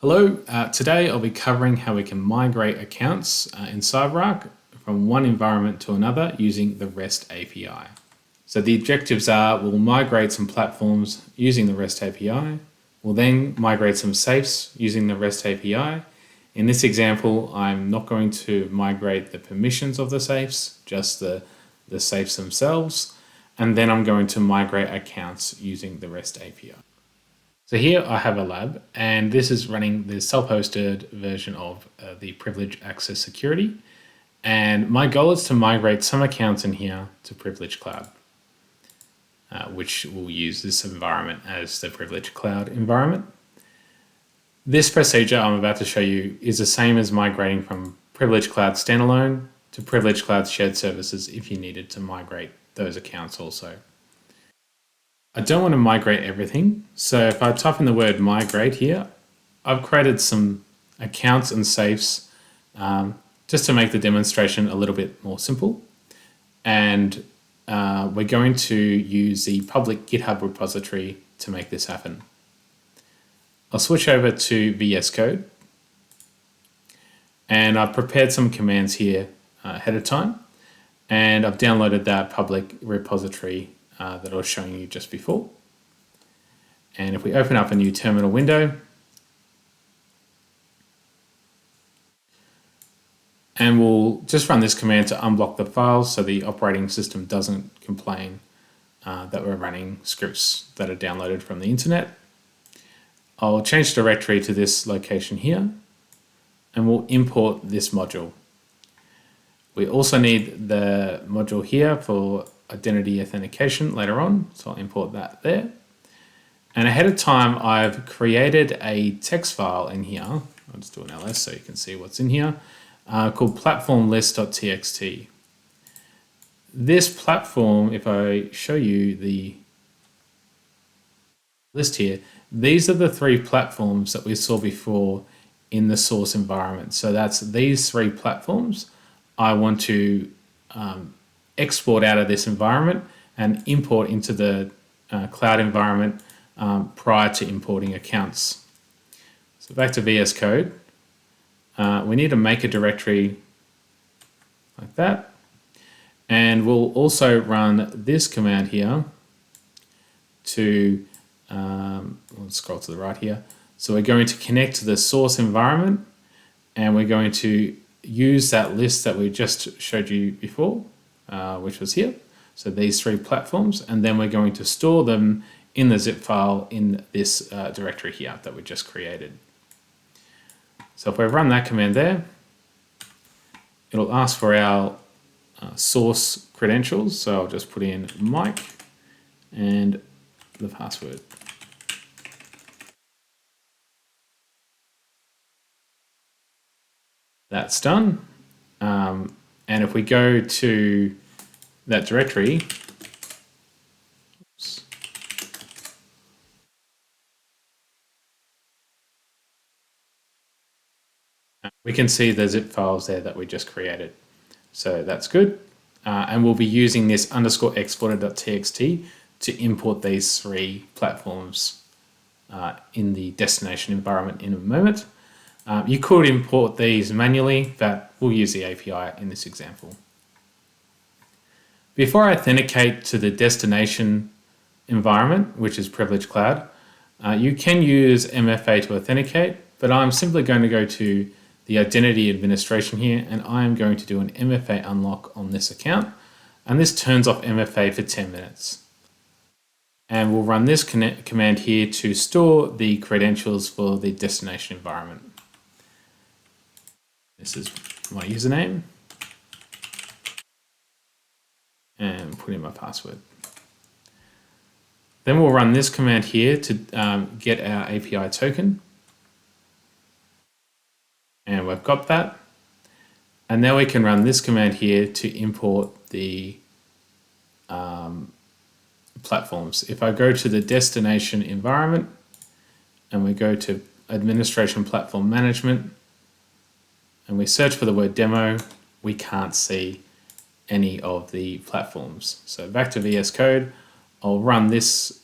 Hello, today I'll be covering how we can migrate accounts in CyberArk from one environment to another using the REST API. So the objectives are we'll migrate some platforms using the REST API. We'll then migrate some safes using the REST API. In this example, I'm not going to migrate the permissions of the safes, just the safes themselves. And then I'm going to migrate accounts using the REST API. So here I have a lab, and this is running the self-hosted version of the Privileged Access Security. And my goal is to migrate some accounts in here to Privileged Cloud, which will use this environment as the Privileged Cloud environment. This procedure I'm about to show you is the same as migrating from Privileged Cloud standalone to Privileged Cloud shared services if you needed to migrate those accounts also. I don't want to migrate everything, so if I type in the word migrate here, I've created some accounts and safes just to make the demonstration a little bit more simple. And we're going to use the public GitHub repository to make this happen. I'll switch over to VS Code, and I've prepared some commands here ahead of time, and I've downloaded that public repository that I was showing you just before. And if we open up a new terminal window, and we'll just run this command to unblock the files so the operating system doesn't complain that we're running scripts that are downloaded from the internet. I'll change directory to this location here, and we'll import this module. We also need the module here for identity authentication later on, so I'll import that there. And ahead of time, I've created a text file in here. I'll just do an ls so you can see what's in here, called platformlist.txt. This platform, if I show you the list here, these are the three platforms that we saw before in the source environment. So that's these three platforms I want to export out of this environment and import into the cloud environment prior to importing accounts. So back to VS Code, we need to make a directory like that. And we'll also run this command here to, we'll scroll to the right here. So we're going to connect to the source environment, and we're going to use that list that we just showed you before, which was here. So these three platforms, and then we're going to store them in the zip file in this directory here that we just created. So if we run that command there, it'll ask for our source credentials. So I'll just put in Mike and the password. That's done. And if we go to that directory, we can see the zip files there that we just created. So that's good. And we'll be using this _exporter.txt to import these three platforms in the destination environment in a moment. You could import these manually, but we'll use the API in this example. Before I authenticate to the destination environment, which is Privileged Cloud, you can use MFA to authenticate, but I'm simply going to go to the identity administration here, and I am going to do an MFA unlock on this account, and this turns off MFA for 10 minutes. And we'll run this command here to store the credentials for the destination environment. This is my username, and put in my password. Then we'll run this command here to get our API token. And we've got that. And now we can run this command here to import the platforms. If I go to the destination environment and we go to administration platform management and we search for the word demo, we can't see any of the platforms. So back to VS Code, I'll run this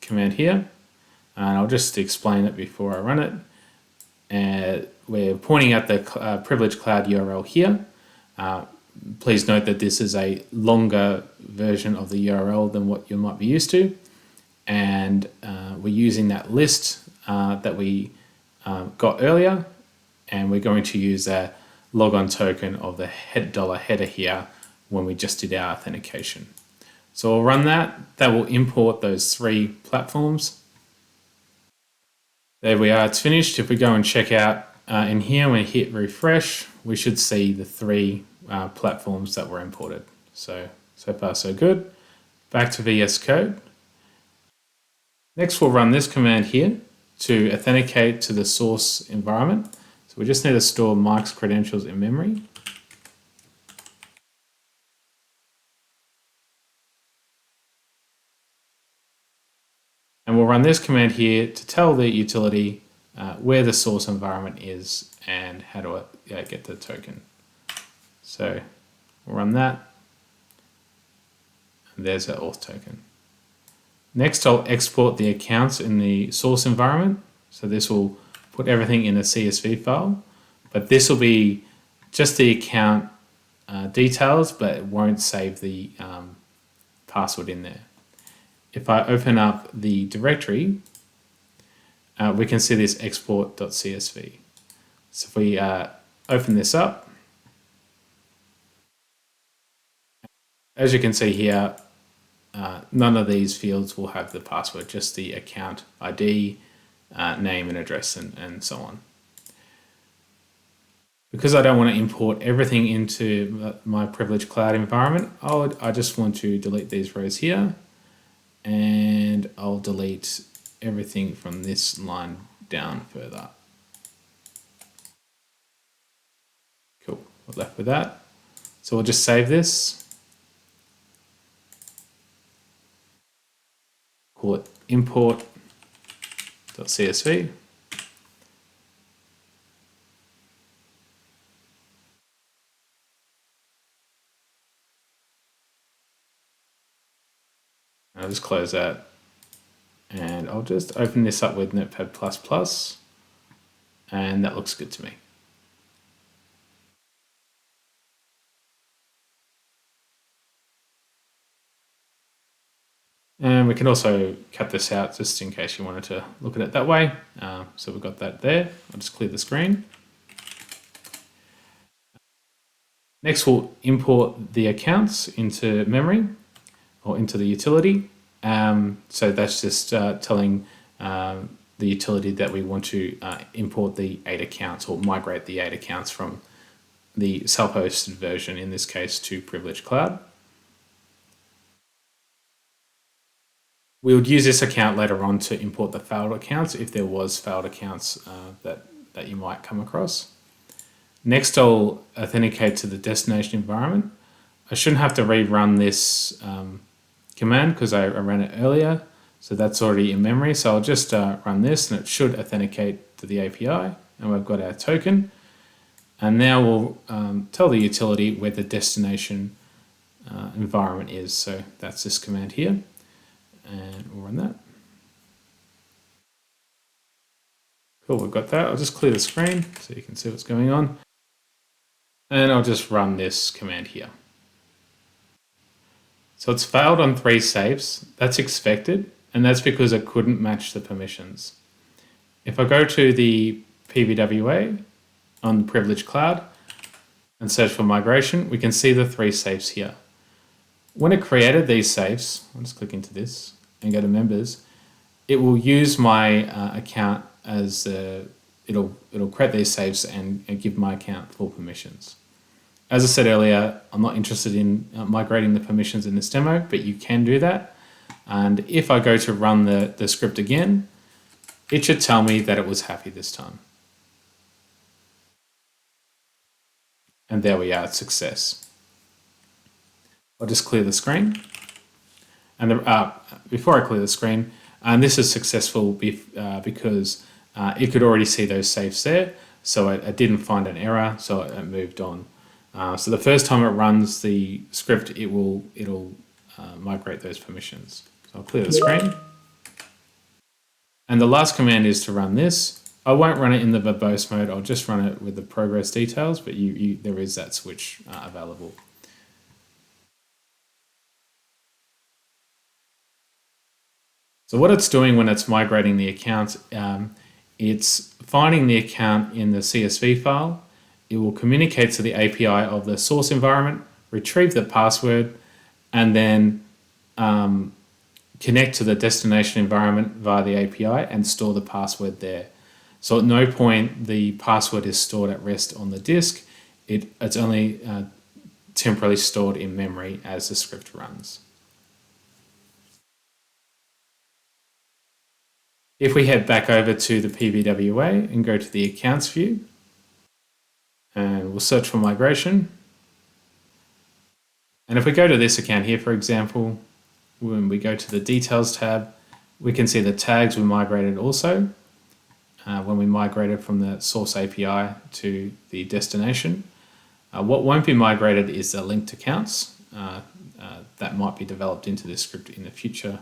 command here, and I'll just explain it before I run it. we're pointing at the privileged cloud URL here. Please note that this is a longer version of the URL than what you might be used to. And we're using that list that we got earlier, and we're going to use a logon token of the $header here when we just did our authentication. So we'll run that. That will import those 3 platforms. There we are, it's finished. If we go and check out in here, when we hit refresh, we should see the 3 platforms that were imported. So far so good. Back to VS Code. Next we'll run this command here to authenticate to the source environment. So we just need to store Mike's credentials in memory. And we'll run this command here to tell the utility where the source environment is and how to get the token. So we'll run that. And there's our auth token. Next, I'll export the accounts in the source environment. So this will put everything in a CSV file, but this will be just the account details, but it won't save the password in there. If I open up the directory, we can see this export.csv. So if we open this up, as you can see here, none of these fields will have the password, just the account ID, name and address, and so on. Because I don't want to import everything into my privileged cloud environment, I just want to delete these rows here, and I'll delete everything from this line down further. Cool, we're left with that. So we'll just save this. Call it import.csv. I'll just close that, and I'll just open this up with Notepad++, and that looks good to me. And we can also cut this out just in case you wanted to look at it that way. So we've got that there. I'll just clear the screen. Next, we'll import the accounts into memory or into the utility. So that's just telling the utility that we want to import the 8 accounts or migrate the 8 accounts from the self-hosted version, in this case, to Privileged Cloud. We would use this account later on to import the failed accounts if there was failed accounts that you might come across. Next, I'll authenticate to the destination environment. I shouldn't have to rerun this command because I ran it earlier, so that's already in memory. So I'll just run this and it should authenticate to the API, and we've got our token. And now we'll tell the utility where the destination environment is. So that's this command here. And we'll run that. Cool, we've got that. I'll just clear the screen so you can see what's going on. And I'll just run this command here. So it's failed on 3 safes. That's expected, and that's because it couldn't match the permissions. If I go to the PBWA on the Privileged Cloud and search for migration, we can see the 3 safes here. When it created these safes, I'll just click into this and go to members, it will use my account as it'll create these safes and give my account full permissions. As I said earlier, I'm not interested in migrating the permissions in this demo, but you can do that. And if I go to run the script again, it should tell me that it was happy this time. And there we are, it's success. I'll just clear the screen. And before I clear the screen, and this is successful because it could already see those safes there, so it didn't find an error, so it moved on. So the first time it runs the script, it'll migrate those permissions. So I'll clear the screen. And the last command is to run this. I won't run it in the verbose mode. I'll just run it with the progress details, but there is that switch available. So what it's doing when it's migrating the account, it's finding the account in the CSV file. It will communicate to the API of the source environment, retrieve the password, and then connect to the destination environment via the API and store the password there. So at no point the password is stored at rest on the disk. It's only temporarily stored in memory as the script runs. If we head back over to the PBWA and go to the accounts view, and we'll search for migration. And if we go to this account here, for example, when we go to the details tab, we can see the tags we migrated also when we migrated from the source API to the destination. What won't be migrated is the linked accounts that might be developed into this script in the future.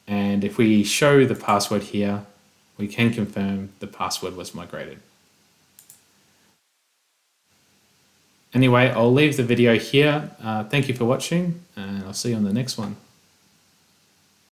And if we show the password here, we can confirm the password was migrated. Anyway, I'll leave the video here. Thank you for watching, and I'll see you on the next one.